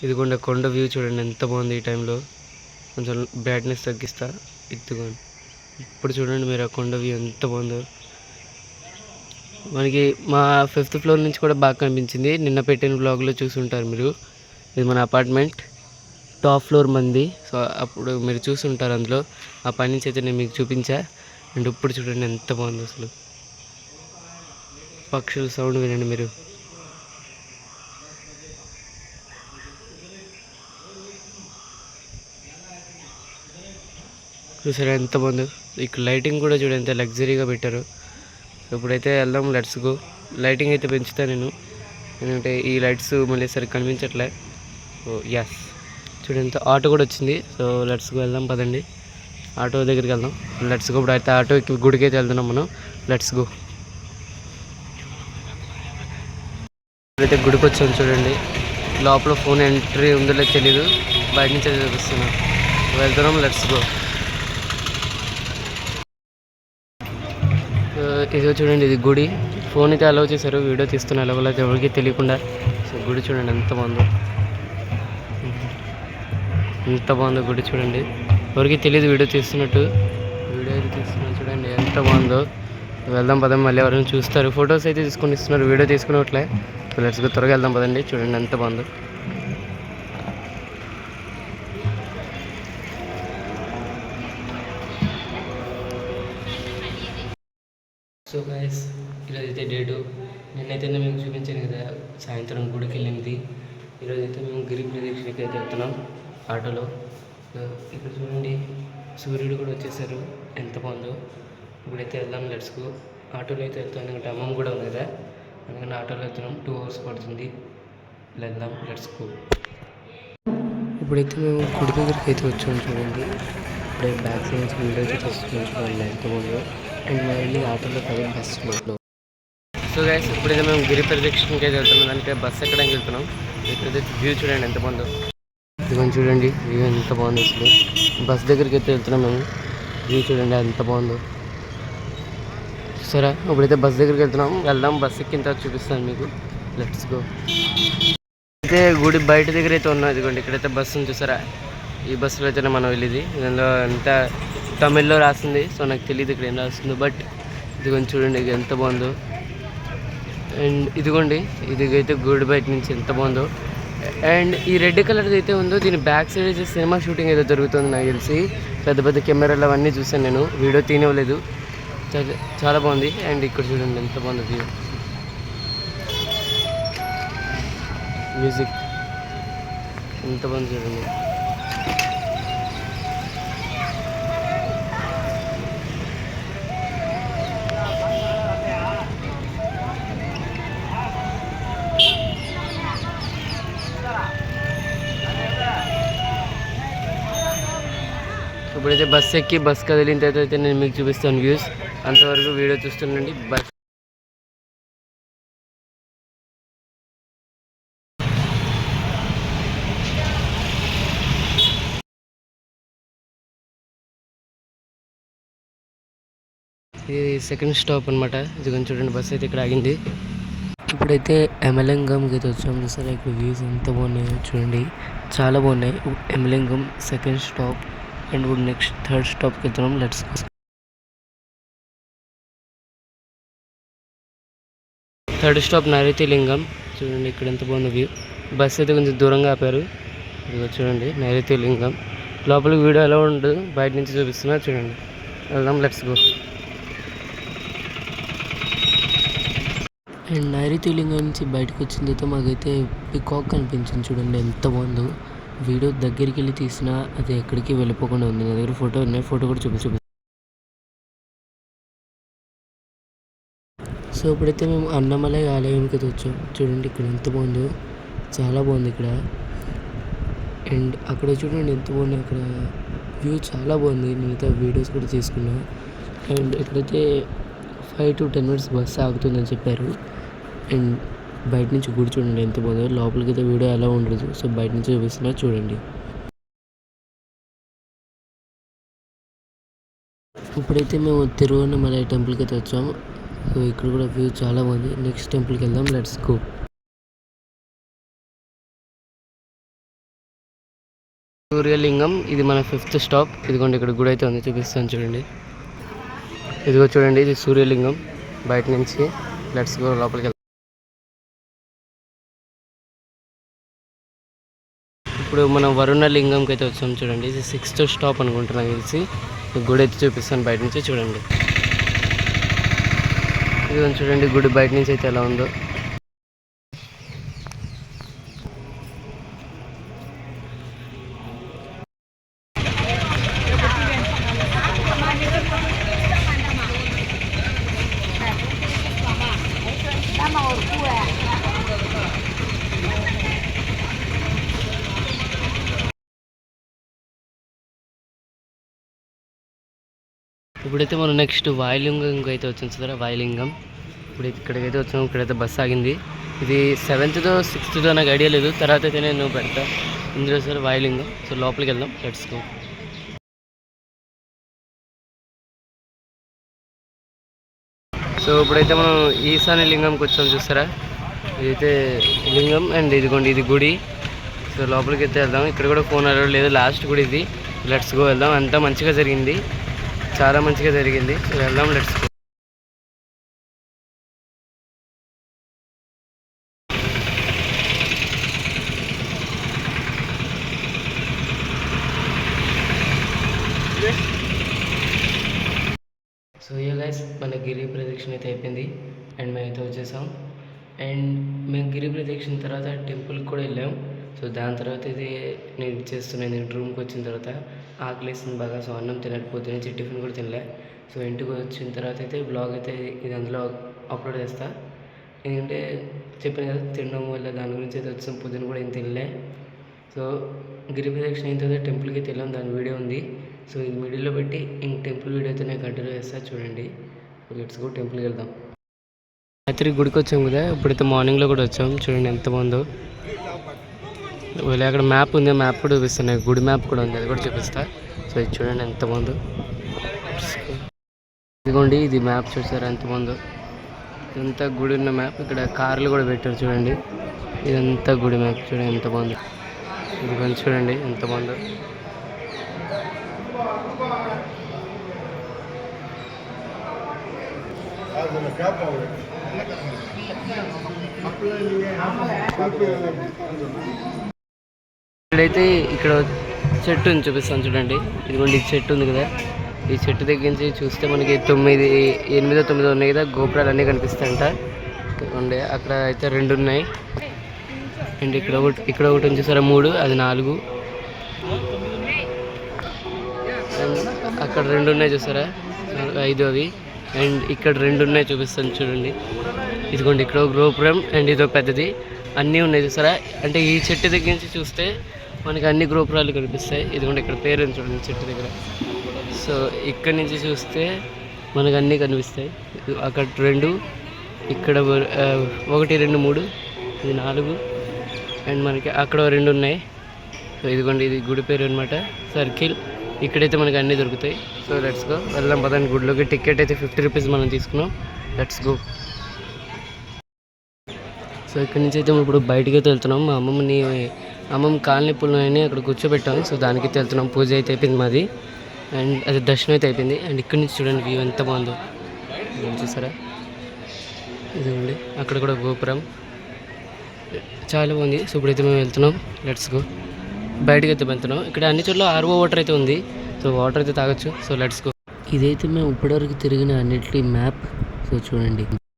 ఇదిగోండి కొండ వ్యూ చూడండి ఎంత బాగుంది. ఈ టైంలో కొంచెం బ్రైట్నెస్ తగ్గిస్తా. ఇదిగోండి ఇప్పుడు చూడండి మీరు ఆ కొండ వ్యూ ఎంత బాగుందో. మనకి మా 5th ఫ్లోర్ నుంచి కూడా బాగా కనిపించింది. నిన్న పెట్టిన బ్లాగ్లో చూసుంటారు మీరు. ఇది మన అపార్ట్మెంట్ టాప్ ఫ్లోర్ మంది. సో అప్పుడు మీరు చూసుంటారు అందులో. ఆ పై నుంచి అయితే నేను మీకు చూపించా. అండ్ ఇప్పుడు చూడండి ఎంత బాగుంది అసలు. పక్షుల సౌండ్ వినండి మీరు. చూసారా ఎంత బాగుందో. ఇక్కడ లైటింగ్ కూడా చూడండి ఎంత లగ్జరీగా పెట్టారు. ఇప్పుడైతే వెళ్దాం, లెట్స్ గో. లైటింగ్ అయితే పెంచుతా నేను, ఎందుకంటే ఈ లైట్స్ మళ్ళీ సరిగ్గా కనిపించట్లే. సో ఎస్ చూడండి ఆటో కూడా వచ్చింది. సో లెట్స్ గో వెళ్దాం పదండి. ఆటో దగ్గరికి వెళ్దాం. Let's go. ఇప్పుడు అయితే ఆటో గుడికి అయితే వెళ్తున్నాం మనం. Let's go. ఇప్పుడైతే గుడికి వచ్చాం చూడండి. లోపల ఫోన్ ఎంట్రీ ఉందో లేదో తెలీదు, బయట నుంచి అయితే చూపిస్తున్నాం. వెళ్తున్నాం, లెట్స్ గో. ఇదో చూడండి, ఇది గుడి. ఫోన్ అయితే అలౌ చేశారు, వీడియో తీస్తున్నా ఎలాగో అయితే ఎవరికి తెలియకుండా. సో గుడి చూడండి ఎంత బాగుందో, ఎంత బాగుందో గుడి చూడండి. ఎవరికి తెలియదు వీడియో తీస్తున్నట్టు. వీడియో అయితే తీస్తున్నాను చూడండి ఎంత బాగుందో. వెళ్దాం పదం, మళ్ళీ ఎవరైనా చూస్తారు. ఫొటోస్ అయితే తీసుకొని ఇస్తున్నారు, వీడియో తీసుకున్నట్లే. లెట్స్ గో, త్వరగా వెళ్దాం పదండి. చూడండి ఎంత బాగుందో. సో గైస్, ఈరోజు అయితే డేటు. నిన్నైతే మేము చూపించాను కదా సాయంత్రం గుడికి వెళ్ళింది. ఈరోజైతే మేము గిరి ప్రదక్షిణకి అయితే వెళ్తున్నాం ఆటోలో. ఇక్కడ చూడండి సూర్యుడు కూడా వచ్చేసారు, ఎంత బాగుందో. ఇప్పుడైతే వెళ్దాం, లెట్స్ గో. ఆటోలో అయితే వెళ్తాం, ఎందుకంటే అమ్మమ్మ కూడా ఉంది కదా, అందుకని ఆటోలో వెళ్తున్నాం. 2 hours పడుతుంది. వెళ్దాం, లెట్స్ గో. ఇప్పుడైతే మేము గుడి దగ్గరికి అయితే వచ్చాము చూడండి. ఇప్పుడే బ్యాక్ సైడ్ నుంచి వీడియో అయితే తీసుకున్నాం చూడండి ఎంత బాగుందో. అండ్ మళ్ళీ ఆటోలో పది బస్సులో. సో గైస్, ఇప్పుడైతే మేము గిరి ప్రదక్షిణకి అయితే వెళ్తున్నాం, దానికి బస్సు ఎక్కడానికి వెళ్తున్నాం. ఇప్పుడైతే వ్యూ చూడండి ఎంత బాగుందో. ఇదిగోండి చూడండి వ్యూ ఎంత బాగుందో అసలు. బస్ దగ్గరికి అయితే వెళ్తున్నాం మేము. వ్యూ చూడండి ఎంత బాగుందో చూసారా. ఇప్పుడైతే బస్ దగ్గరికి వెళ్దాం. బస్ ఎక్కిన తర్వాత చూపిస్తాను మీకు. Let's go. అయితే గుడి బయట దగ్గర అయితే ఉన్నాం. ఇదిగోండి ఇక్కడైతే బస్సు ఉంది చూసారా. ఈ బస్సులో అయితేనే మనం వెళ్ళేది. దీనిలో అంతా తమిళ్లో రాస్తుంది, సో నాకు తెలియదు ఇక్కడ ఏం రాస్తుందో. బట్ ఇదిగోండి చూడండి ఇది ఎంత బాగుందో. అండ్ ఇదిగోండి ఇదిగైతే గుడి బయట నుంచి ఎంత బాగుందో. అండ్ ఈ రెడ్ కలర్ అయితే ఉందో, దీని బ్యాక్ సైడ్ అయితే సినిమా షూటింగ్ ఏదో జరుగుతుంది నాకు తెలిసి. పెద్ద పెద్ద కెమెరాలు అవన్నీ చూసాను నేను, వీడియో తీయలేదు. చాలా బాగుంది. అండ్ ఇక్కడ చూడండి ఎంత బాగుంది వ్యూ. మ్యూజిక్ ఎంత బాగుంది చూడండి. ఇప్పుడైతే బస్ ఎక్కి బస్ కదిలిన తర్వాత అయితే నేను మీకు చూపిస్తాను వ్యూస్. అంతవరకు వీడియో చూస్తుండండి. బస్ ఇది సెకండ్ స్టాప్ అనమాట. ఇది కొంచెం చూడండి బస్ అయితే ఇక్కడ ఆగింది. ఇప్పుడైతే ఎమలింగంకి అయితే వచ్చాము సరే. ఇక్కడ వ్యూస్ ఎంత బాగున్నాయో చూడండి, చాలా బాగున్నాయి. ఎమలింగం సెకండ్ స్టాప్. అండ్ ఇప్పుడు నెక్స్ట్ థర్డ్ స్టాప్కి వెళ్తున్నాం. Let's go. థర్డ్ స్టాప్ నైరుతి లింగం. చూడండి ఇక్కడ ఎంత బాగుంది వ్యూ. బస్ అయితే కొంచెం దూరంగా ఆపారు. ఇదిగో చూడండి నైరుతి లింగం. లోపలికి వీడియో ఎలా ఉండదు, బయట నుంచి చూపిస్తున్నా చూడండి. వెళ్దాం, లెట్స్ గో. అండ్ నైరుతి లింగం నుంచి బయటకు వచ్చిన తర్వాత మాకైతే పికాక్ కనిపించింది చూడండి ఎంత బాగుందో. వీడియో దగ్గరికి వెళ్ళి తీసినా అది ఎక్కడికి వెళ్ళిపోకుండా ఉంది. నా దగ్గర ఫోటో ఉన్నాయి, ఫోటో కూడా చూపి. సో ఇప్పుడైతే మేము అన్నమలై ఆలయంకి అయితే వచ్చాం చూడండి. ఇక్కడ ఎంత బాగుందో, చాలా బాగుంది ఇక్కడ. అండ్ అక్కడ చూడండి ఎంత బాగుంది, అక్కడ వ్యూ చాలా బాగుంది. నేనైతే వీడియోస్ కూడా తీసుకున్నా. అండ్ ఇక్కడైతే 5 to 10 minutes బస్సు ఆగుతుందని చెప్పారు. అండ్ బయట నుంచి గుడి చూడండి ఎంత బాగుందో. లోపలికి అయితే వీడియో ఎలా ఉండదు, సో బయట నుంచి చూపిస్తున్నా చూడండి. ఇప్పుడైతే మేము తిరువన్నమలై టెంపుల్కి అయితే వచ్చాము. సో ఇక్కడ కూడా వ్యూ చాలా బాగుంది. నెక్స్ట్ టెంపుల్కి వెళ్దాం, లెట్స్ గో. సూర్యలింగం, ఇది మన 5th స్టాప్. ఇదిగోండి ఇక్కడ గుడి అయితే ఉంది, చూపిస్తాను చూడండి. ఇదిగో చూడండి, ఇది సూర్యలింగం బయట నుంచి. లెట్స్ గో లోపలికి వెళ్దాం. ఇప్పుడు మనం వరుణ లింగంకి అయితే వచ్చాం చూడండి. ఇది 6th స్టాప్ అనుకుంటున్నాను తెలిసి. గుడి అయితే చూపిస్తాను బయట నుంచి చూడండి. ఇది చూడండి గుడి బయట నుంచి అయితే ఎలా ఉందో. ఇప్పుడైతే మనం నెక్స్ట్ వాయులింగంకి అయితే వచ్చింది సార్. వాయులింగం ఇప్పుడు ఇక్కడికైతే వచ్చాము. ఇక్కడైతే బస్సు ఆగింది. ఇది 7th 6th నాకు ఐడియా లేదు, తర్వాత అయితే నేను పెడతా. ఇందులో సార్ వాయులింగం. సో లోపలికి వెళ్దాం, లెట్స్ గో. సో ఇప్పుడైతే మనం ఈశాన్య లింగంకి వచ్చాం చూస్తారా. ఇదైతే లింగం అండ్ ఇదిగోండి ఇది గుడి. సో లోపలికి అయితే వెళ్దాం. ఇక్కడ కూడా ఫోన్ అలౌడ్ లేదు, లాస్ట్ గుడి ఇది. లెట్స్ గో వెళ్దాం. అంతా మంచిగా జరిగింది, చాలా మంచిగా జరిగింది. సో వెళ్దాం, let's go. So yeah guys, మన గిరి ప్రదక్షిణ అయితే అయిపోయింది అండ్ మేమైతే వచ్చేసాం. అండ్ మేము గిరి ప్రదక్షిణ తర్వాత టెంపుల్కి కూడా వెళ్ళాం. సో దాని తర్వాత ఇది నేను చేస్తున్నాను. నేను రూమ్కి వచ్చిన తర్వాత ఆకలేస్తుంది బాగా. సో అన్నం తినకపోతే నుంచి టిఫిన్ కూడా తినలే. సో ఇంటికి వచ్చిన తర్వాత అయితే బ్లాగ్ అయితే ఇది అందులో అప్లోడ్ చేస్తా. ఎందుకంటే చెప్పాను కదా, తినడం వల్ల దాని గురించి అయితే వచ్చాం. పొద్దున కూడా ఏం తినలే. సో గిరి ప్రదక్షిణ అయిన తర్వాత టెంపుల్కి అయితే వెళ్ళాం, దాని వీడియో ఉంది. సో ఇది మిడిల్లో పెట్టి ఇంక టెంపుల్ వీడియో అయితే నేను కంటిన్యూ చేస్తా చూడండి. లెట్స్ గో, టెంపుల్కి వెళ్దాం. రాత్రి గుడికి వచ్చాం కదా, ఇప్పుడైతే మార్నింగ్లో కూడా వచ్చాం. చూడండి ఎంత బాగుందో. అక్కడ మ్యాప్ ఉంది, మ్యాప్ కూడా చూపిస్తాను. గుడి మ్యాప్ కూడా ఉంది, అది కూడా చూపిస్తా. సో ఇది చూడండి ఎంత బాగుందో. ఇదిగోండి ఇది మ్యాప్, చూసారా ఎంత బాగుందో. ఇదంతా గుడి ఉన్న మ్యాప్. ఇక్కడ కార్లు కూడా పెట్టారు చూడండి. ఇదంతా గుడి మ్యాప్, చూడండి ఎంత బాగుంది. ఇది చూడండి ఎంత బాగుందో. ఇక్కడైతే ఇక్కడ చెట్టు ఉంది, చూపిస్తాను చూడండి. ఇదిగోండి ఈ చెట్టు ఉంది కదా, ఈ చెట్టు దగ్గర నుంచి చూస్తే మనకి 9, 8, 9 ఉన్నాయి కదా గోపురాలు అన్నీ కనిపిస్తాయంట. ఉండే అక్కడ అయితే 2 ఉన్నాయి. అండ్ ఇక్కడ ఒకటి ఉంది చూసారా 3, అది 4. అండ్ అక్కడ 2 ఉన్నాయి చూసారా 5 అవి. అండ్ ఇక్కడ 2 ఉన్నాయి, చూపిస్తాను చూడండి. ఇదిగోండి ఇక్కడ గోపురం అండ్ ఇదో పెద్దది, అన్నీ ఉన్నాయి చూసారా. అంటే ఈ చెట్టు దగ్గర నుంచి చూస్తే మనకి అన్ని గోపురాలు కనిపిస్తాయి. ఇదిగోండి ఇక్కడ పేరు చూడండి చెట్టు దగ్గర. సో ఇక్కడ నుంచి చూస్తే మనకు అన్నీ కనిపిస్తాయి. అక్కడ 2, ఇక్కడ 1, 2, 3, ఇది 4. అండ్ మనకి అక్కడ 2 ఉన్నాయి. సో ఇదిగోండి ఇది గుడి పేరు అనమాట, సర్కిల్. ఇక్కడైతే మనకి అన్నీ దొరుకుతాయి. సో లెట్స్ గో, వెళ్దాం పదండి గుడిలోకి. టికెట్ అయితే 50 రూపీస్ మనం తీసుకున్నాం. Let's go. సో ఇక్కడి నుంచి అయితే ఇప్పుడు బయటికి అయితే వెళ్తున్నాం. మా అమ్మమ్మ కాలు నొప్పులు అని అక్కడ కూర్చోబెట్టాం. సో దానికైతే వెళ్తున్నాం. పూజ అయితే అయిపోయింది మాది అండ్ అది దర్శనం అయితే అయిపోయింది. అండ్ ఇక్కడి నుంచి చూడండి వ్యూ ఎంత బాగుందో, చూసారా. ఇదిగోండి అక్కడ కూడా గోపురం, చాలా బాగుంది. సో ఇప్పుడైతే మేము వెళ్తున్నాం. Let's go. బయటకు అయితే వెళ్తున్నాం. ఇక్కడ అన్ని చోట్ల RO వాటర్ అయితే ఉంది. సో వాటర్ అయితే తాగొచ్చు. So let's go. ఇదైతే మేము ఇప్పటివరకు తిరిగిన అన్నిటి మ్యాప్. సో చూడండి.